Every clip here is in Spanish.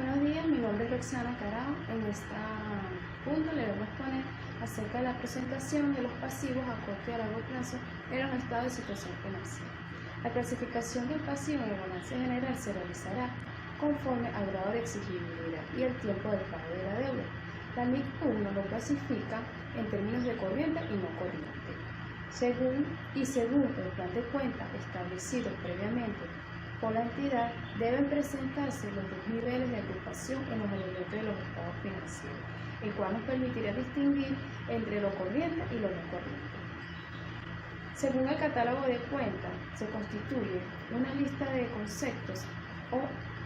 Buenos días, mi nombre es Roxana Carao. En este punto le voy a exponer acerca de la presentación de los pasivos a corto y a largo plazo en un estado de situación financiera. La clasificación del pasivo en el balance general se realizará conforme al grado de exigibilidad y el tiempo del pago de la deuda. La NIC 1 lo clasifica en términos de corriente y no corriente. Según el plan de cuenta establecido previamente por la entidad, deben presentarse los dos niveles de agrupación en los elementos de los estados financieros, el cual nos permitirá distinguir entre lo corriente y lo no corriente. Según el catálogo de cuentas, se constituye una lista de conceptos o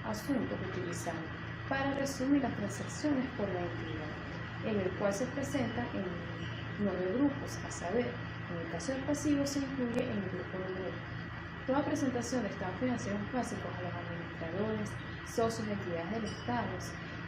asuntos utilizados para resumir las transacciones por la entidad, en el cual se presenta en 9 grupos, a saber, en el caso del pasivo se incluye en el grupo número 1. Toda presentación de estados financieros básicos a los administradores, socios de entidades del Estado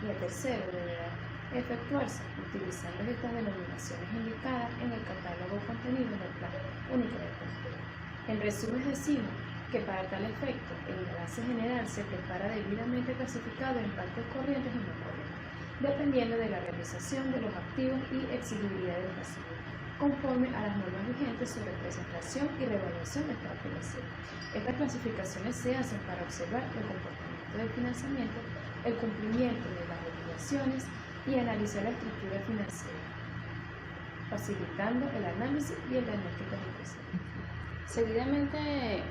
y a terceros deberá efectuarse utilizando estas denominaciones indicadas en el catálogo contenido en el Plan Único de Cuentas. En resumen, decimos que para tal efecto, el balance general se prepara debidamente clasificado en partes corrientes y no corrientes, dependiendo de la realización de los activos y exigibilidad del pasivo, conforme a las normas vigentes sobre presentación y revaluación de estado financiero. Estas clasificaciones se hacen para observar el comportamiento del financiamiento, el cumplimiento de las obligaciones y analizar la estructura financiera, facilitando el análisis y el diagnóstico empresarial. Seguidamente,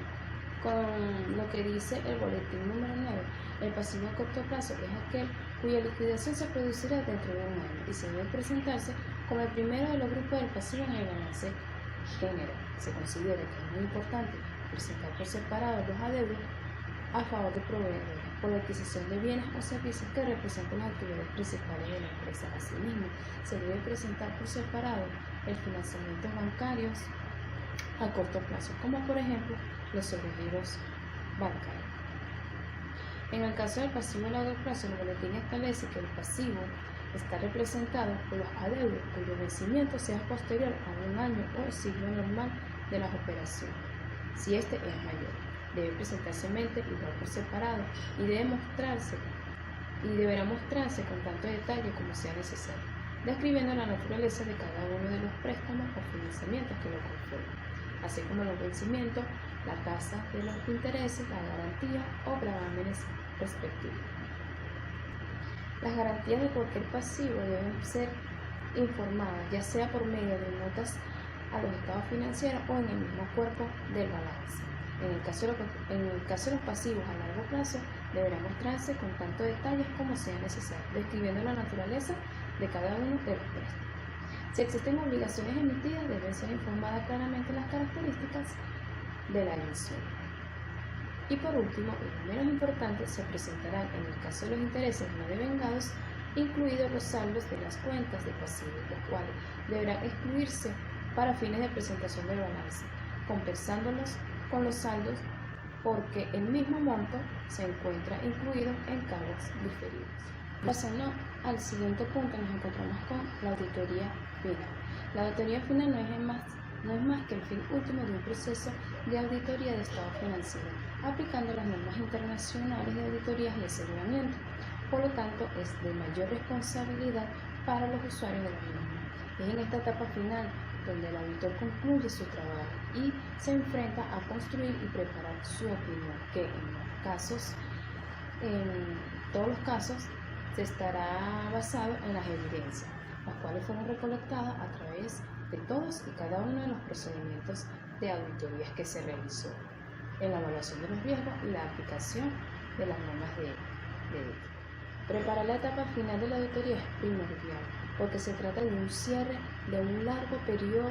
con lo que dice el boletín número 9, el pasivo a corto plazo es aquel cuya liquidación se producirá dentro de un año y se debe presentarse como el primero de los grupos del pasivo en el balance general. Se considera que es muy importante presentar por separado los adeudos a favor de proveedores por la adquisición de bienes o servicios que representen las actividades principales de la empresa. Asimismo, se debe presentar por separado el financiamiento bancarios a corto plazo, como por ejemplo los sobregiros bancarios. En el caso del pasivo a largo plazo, el boletín establece que el pasivo está representado por los adeudos cuyo vencimiento sea posterior a un año o ciclo normal de las operaciones. Si este es mayor, debe presentarse mente igual por separado y deberá mostrarse con tanto detalle como sea necesario, describiendo la naturaleza de cada uno de los préstamos o financiamientos que lo conforman, así como los vencimientos, la tasa de los intereses, la garantía o gravámenes respectivos. Las garantías de cualquier pasivo deben ser informadas, ya sea por medio de notas a los estados financieros o en el mismo cuerpo del balance. En el caso de los pasivos a largo plazo, deberá mostrarse con tanto detalles como sea necesario, describiendo la naturaleza de cada uno de los préstamos. Si existen obligaciones emitidas, deben ser informadas claramente las características de la emisión. Y por último, y no menos importante, se presentarán en el caso de los intereses no devengados, incluidos los saldos de las cuentas de pasivos, los cuales deberán excluirse para fines de presentación del balance, compensándolos con los saldos porque el mismo monto se encuentra incluido en cargos diferidos. Pasando al siguiente punto, nos encontramos con la auditoría final. La auditoría final no es más que el fin último de un proceso de auditoría de estado financiero, aplicando las normas internacionales de auditorías y aseguramiento. Por lo tanto, es de mayor responsabilidad para los usuarios de la misma. Es en esta etapa final donde el auditor concluye su trabajo y se enfrenta a construir y preparar su opinión, que en todos los casos, se estará basado en las evidencias, las cuales fueron recolectadas a través de todos y cada uno de los procedimientos de auditorías que se realizó en la evaluación de los riesgos y la aplicación de las normas de ética. Preparar la etapa final de la auditoría es primordial, porque se trata de un cierre de un largo periodo,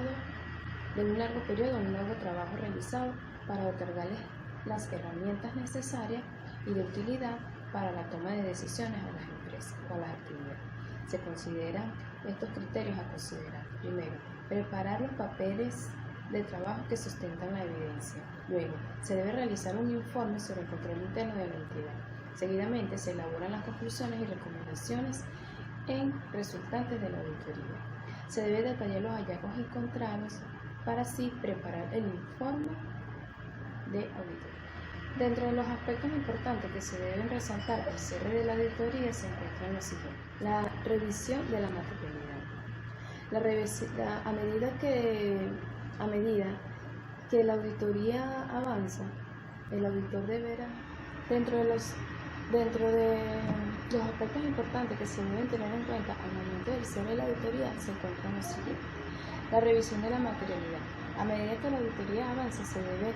un largo trabajo realizado para otorgarles las herramientas necesarias y de utilidad para la toma de decisiones a las empresas o a las actividades. Se consideran estos criterios a considerar. Primero, preparar los papeles de trabajo que sustentan la evidencia. Luego, se debe realizar un informe sobre el control interno de la entidad. Seguidamente, se elaboran las conclusiones y recomendaciones resultantes de la auditoría. Se debe detallar los hallazgos encontrados para así preparar el informe de auditoría. Dentro de los aspectos importantes que se deben resaltar al cierre de la auditoría se encuentran los siguientes: la revisión de la materialidad. A medida que la auditoría avanza, el auditor deberá, dentro de los aspectos importantes que se deben tener en cuenta al momento del cierre de la auditoría se encuentran los siguientes: la revisión de la materialidad. A medida que la auditoría avanza, se debe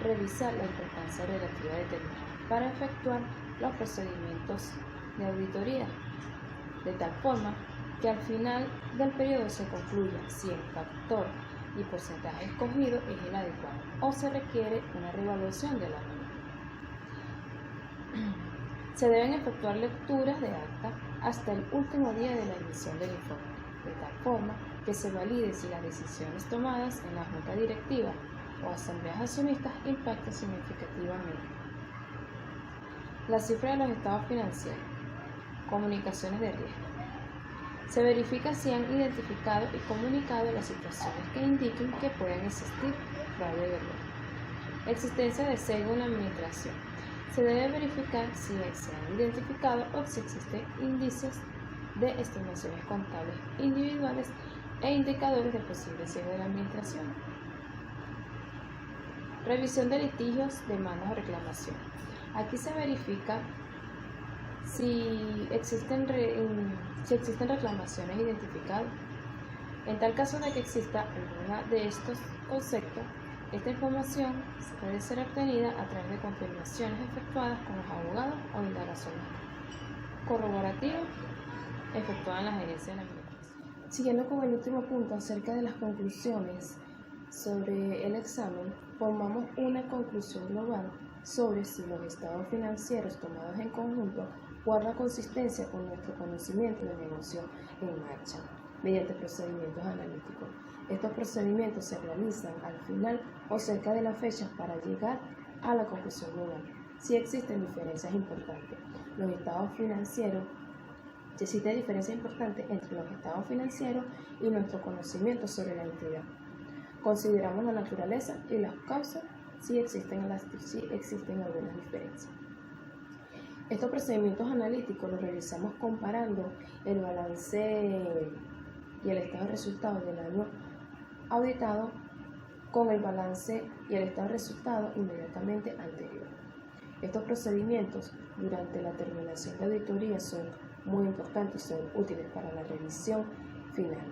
revisar la importancia relativa de tener para efectuar los procedimientos de auditoría, de tal forma que al final del periodo se concluya si el factor y porcentaje escogido es el adecuado o se requiere una reevaluación de la misma. Se deben efectuar lecturas de acta hasta el último día de la emisión del informe, de tal forma que se valide si las decisiones tomadas en la junta directiva o asambleas accionistas impactan significativamente. La cifra de los estados financieros. Comunicaciones de riesgo. Se verifica si han identificado y comunicado las situaciones que indiquen que pueden existir fraude de error. Existencia de sesgo en la administración. Se debe verificar si se han identificado o si existen indicios de estimaciones contables individuales e indicadores de posible sesgo de la administración. Revisión de litigios, demandas o reclamaciones. Aquí se verifica si existen reclamaciones identificadas. En tal caso de que exista alguna de estos conceptos, esta información puede ser obtenida a través de confirmaciones efectuadas con los abogados o indagaciones corroborativas efectuadas en la gerencia de la administración. Siguiendo con el último punto acerca de las conclusiones sobre el examen, formamos una conclusión global sobre si los estados financieros tomados en conjunto guardan consistencia con nuestro conocimiento de negocio en marcha, mediante procedimientos analíticos. Estos procedimientos se realizan al final o cerca de la fecha para llegar a la conclusión global. Si existen diferencias importantes, existe diferencia importante entre los estados financieros y nuestro conocimiento sobre la entidad. Consideramos la naturaleza y las causas si existen algunas diferencias. Estos procedimientos analíticos los realizamos comparando el balance y el estado de resultados del año auditado con el balance y el estado de resultados inmediatamente anterior. Estos procedimientos durante la terminación de auditoría son muy importantes y son útiles para la revisión final,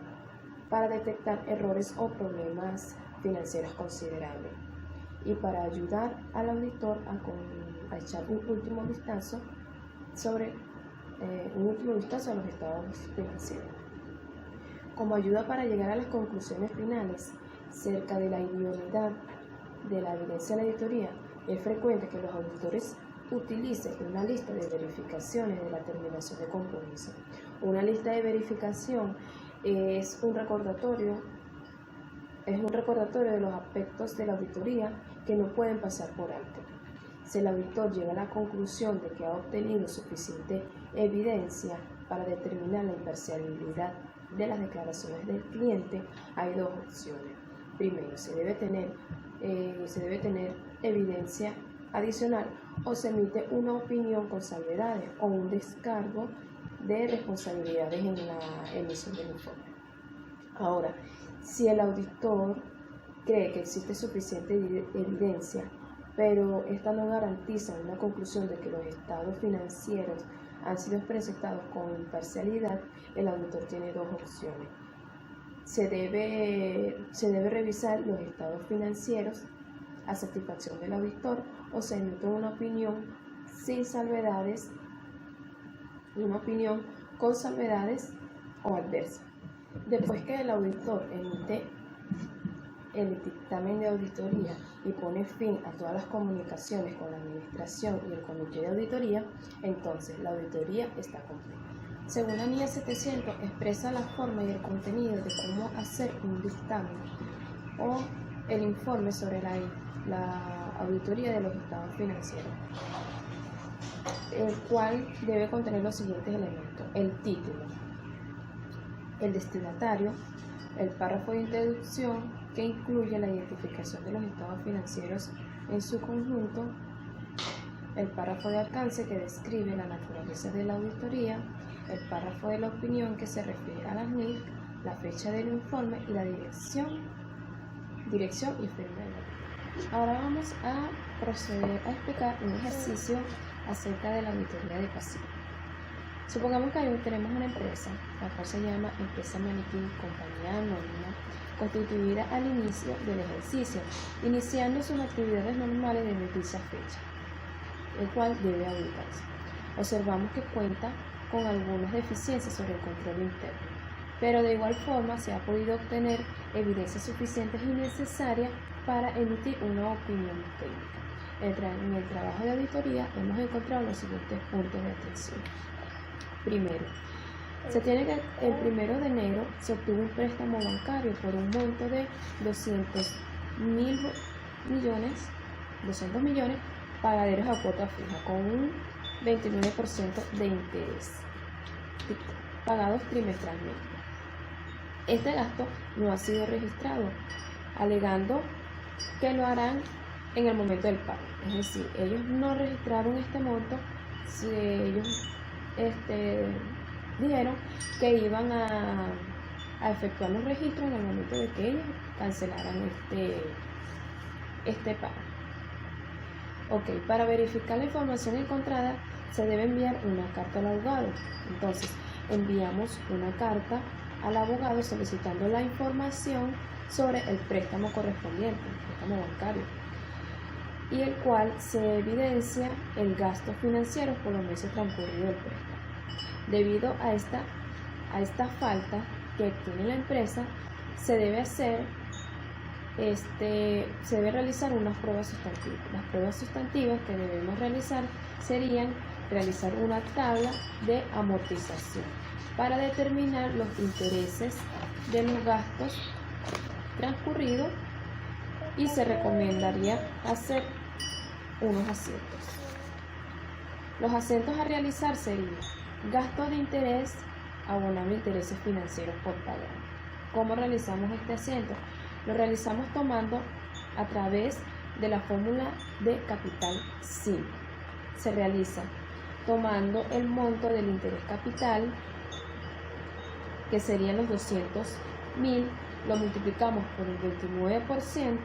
para detectar errores o problemas financieros considerables y para ayudar al auditor a echar un último vistazo a los estados financieros. Como ayuda para llegar a las conclusiones finales cerca de la idoneidad de la evidencia de la auditoría, es frecuente que los auditores utilicen una lista de verificaciones de la terminación de compromiso. Una lista de verificación es un recordatorio de los aspectos de la auditoría que no pueden pasar por alto. Si el auditor llega a la conclusión de que ha obtenido suficiente evidencia para determinar la imparcialidad de las declaraciones del cliente, hay dos opciones. Primero, se debe tener evidencia adicional o se emite una opinión con salvedades o un descargo de responsabilidades en la emisión del informe. Ahora, si el auditor cree que existe suficiente evidencia, pero esta no garantiza una conclusión de que los estados financieros han sido presentados con imparcialidad, el auditor tiene dos opciones. Se debe revisar los estados financieros a satisfacción del auditor o se emite una opinión sin salvedades, una opinión con salvedades o adversa. Después que el auditor emite el dictamen de auditoría y pone fin a todas las comunicaciones con la administración y el comité de auditoría, entonces la auditoría está completa. Según la NIA 700, expresa la forma y el contenido de cómo hacer un dictamen o el informe sobre la auditoría de los estados financieros, el cual debe contener los siguientes elementos: el título, el destinatario, el párrafo de introducción que incluye la identificación de los estados financieros en su conjunto, el párrafo de alcance que describe la naturaleza de la auditoría, el párrafo de la opinión que se refiere a las NIF, la fecha del informe y la dirección y firma del auditor. Ahora vamos a proceder a explicar un ejercicio acerca de la auditoría de pasivo. Supongamos que tenemos una empresa, la cual se llama Empresa Maniquí, compañía anónima, constituida al inicio del ejercicio, iniciando sus actividades normales desde dicha fecha, el cual debe auditarse. Observamos que cuenta con algunas deficiencias sobre el control interno, pero de igual forma se ha podido obtener evidencias suficientes y necesarias para emitir una opinión técnica. En el trabajo de auditoría hemos encontrado los siguientes puntos de atención. Primero, el 1 de enero se obtuvo un préstamo bancario por un monto de 200 millones pagaderos a cuota fija con un 29% de interés, pagados trimestralmente. Este gasto no ha sido registrado, alegando que lo harán en el momento del pago. Es decir, ellos no registraron este monto si ellos dijeron que iban a efectuar los registros en el momento de que ellos cancelaran este pago. Para verificar la información encontrada se debe enviar una carta al abogado. Entonces, enviamos una carta al abogado solicitando la información sobre el préstamo correspondiente, el préstamo bancario, y el cual se evidencia el gasto financiero por los meses transcurridos del préstamo. Debido a esta falta que tiene la empresa, se debe realizar unas pruebas sustantivas. Las pruebas sustantivas que debemos realizar serían realizar una tabla de amortización para determinar los intereses de los gastos transcurridos, y se recomendaría hacer unos asientos. Los asientos a realizar serían gastos de interés, abonando intereses financieros por pagar. ¿Cómo realizamos este asiento? Lo realizamos tomando a través de la fórmula de capital simple. Se realiza tomando el monto del interés capital, que serían los 200.000, lo multiplicamos por el 29%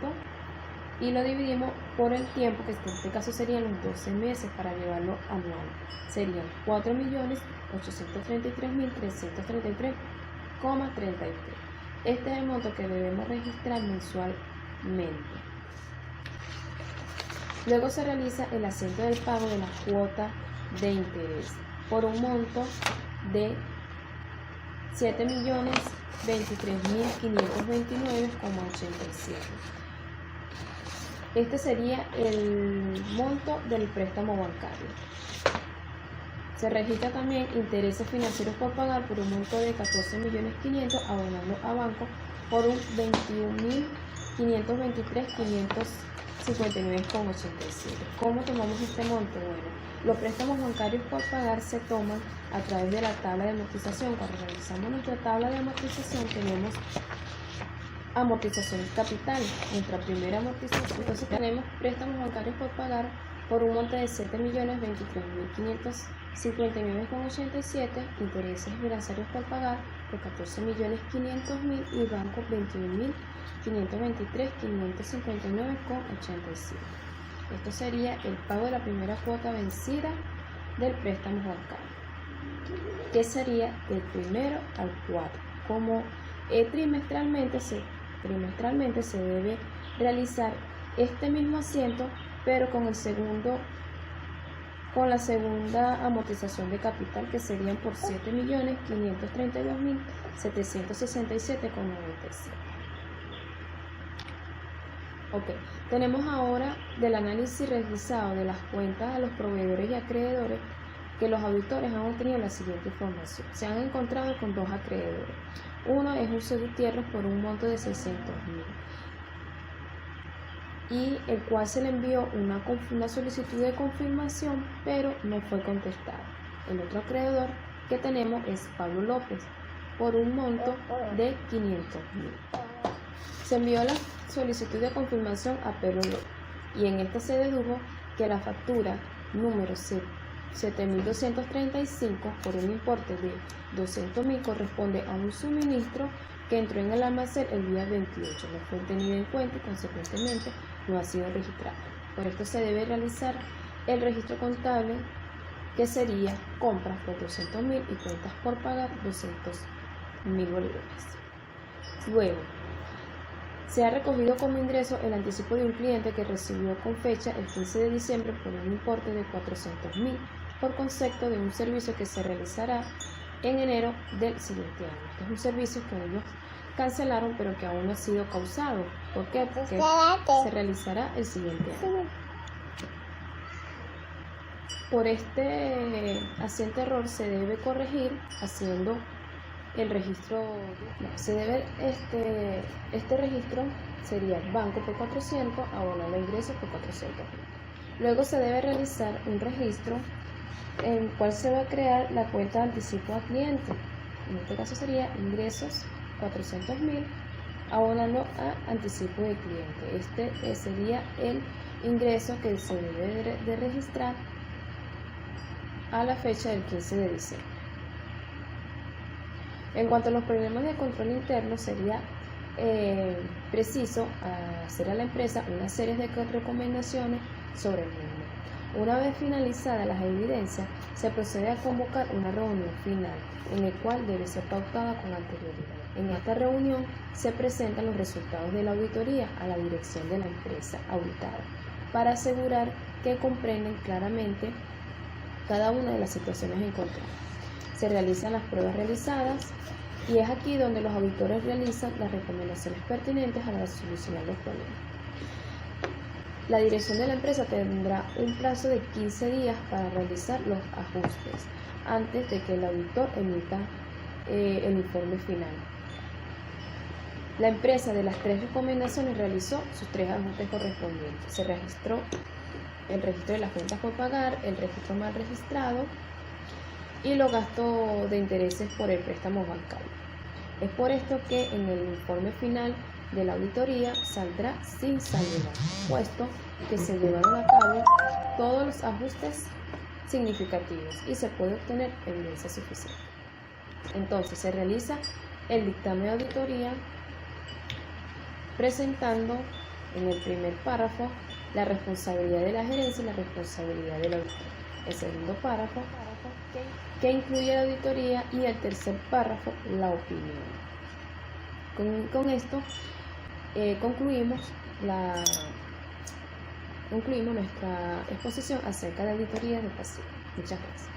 y lo dividimos por el tiempo, que en este caso serían los 12 meses para llevarlo anual. Serían 4.833.333,33. Este es el monto que debemos registrar mensualmente. Luego se realiza el asiento del pago de la cuota de interés por un monto de 7.023.529,87. Este sería el monto del préstamo bancario. Se registra también intereses financieros por pagar por un monto de 14.500.000, abonando a banco por un 21.523.559,87. ¿Cómo tomamos este monto? Bueno, los préstamos bancarios por pagar se toman a través de la tabla de amortización. Cuando realizamos nuestra tabla de amortización tenemos amortización capital, nuestra primera amortización. Entonces tenemos préstamos bancarios por pagar por un monto de 7.023.559,87, intereses financieros por pagar por 14.500.000 y banco 21.523.559,87. Esto sería el pago de la primera cuota vencida del préstamo bancario, que sería del 1 al 4. Como trimestralmente se debe realizar este mismo asiento, pero con la segunda amortización de capital, que serían por 7.532.767,97. Tenemos ahora del análisis realizado de las cuentas de los proveedores y acreedores, que los auditores han obtenido la siguiente información. Se han encontrado con dos acreedores. Uno es José Gutiérrez por un monto de 600.000, y el cual se le envió una solicitud de confirmación, pero no fue contestada. El otro acreedor que tenemos es Pablo López por un monto de 500.000. Se envió la solicitud de confirmación a Pedro López, y en esta se dedujo que la factura número 7235 por un importe de 200.000 corresponde a un suministro que entró en el almacén el día 28, no fue tenido en cuenta y consecuentemente no ha sido registrado. Por esto se debe realizar el registro contable, que sería compras por 200.000 y cuentas por pagar 200.000 bolívares. Luego, se ha recogido como ingreso el anticipo de un cliente que recibió con fecha el 15 de diciembre por un importe de 400.000 por concepto de un servicio que se realizará en enero del siguiente año. Este es un servicio que ellos cancelaron pero que aún no ha sido causado. ¿Por qué? Porque se realizará el siguiente año. Por este asiente error se debe corregir haciendo el registro. Se debe este registro sería banco por 400, abono de ingresos por 400. Luego se debe realizar un registro en el cual se va a crear la cuenta de anticipo a cliente. En este caso sería ingresos 400.000, abonando a anticipo de cliente. Este sería el ingreso que se debe de registrar a la fecha del 15 de diciembre. En cuanto a los problemas de control interno, sería preciso hacer a la empresa una serie de recomendaciones sobre el mismo. Una vez finalizadas las evidencias, se procede a convocar una reunión final, en la cual debe ser pautada con anterioridad. En esta reunión se presentan los resultados de la auditoría a la dirección de la empresa auditada, para asegurar que comprenden claramente cada una de las situaciones encontradas. Se realizan las pruebas realizadas y es aquí donde los auditores realizan las recomendaciones pertinentes a la solución de los problemas. La dirección de la empresa tendrá un plazo de 15 días para realizar los ajustes antes de que el auditor emita el informe final. La empresa, de las 3 recomendaciones, realizó sus 3 ajustes correspondientes. Se registró el registro de las cuentas por pagar, el registro mal registrado y los gastos de intereses por el préstamo bancario. Es por esto que en el informe final de la auditoría saldrá sin salvedad, puesto que se llevaron a cabo todos los ajustes significativos y se puede obtener evidencia suficiente. Entonces se realiza el dictamen de auditoría presentando en el primer párrafo la responsabilidad de la gerencia y la responsabilidad del auditor. El segundo párrafo que incluye la auditoría y el tercer párrafo la opinión. Con esto concluimos nuestra exposición acerca de auditoría de pasivos. Muchas gracias.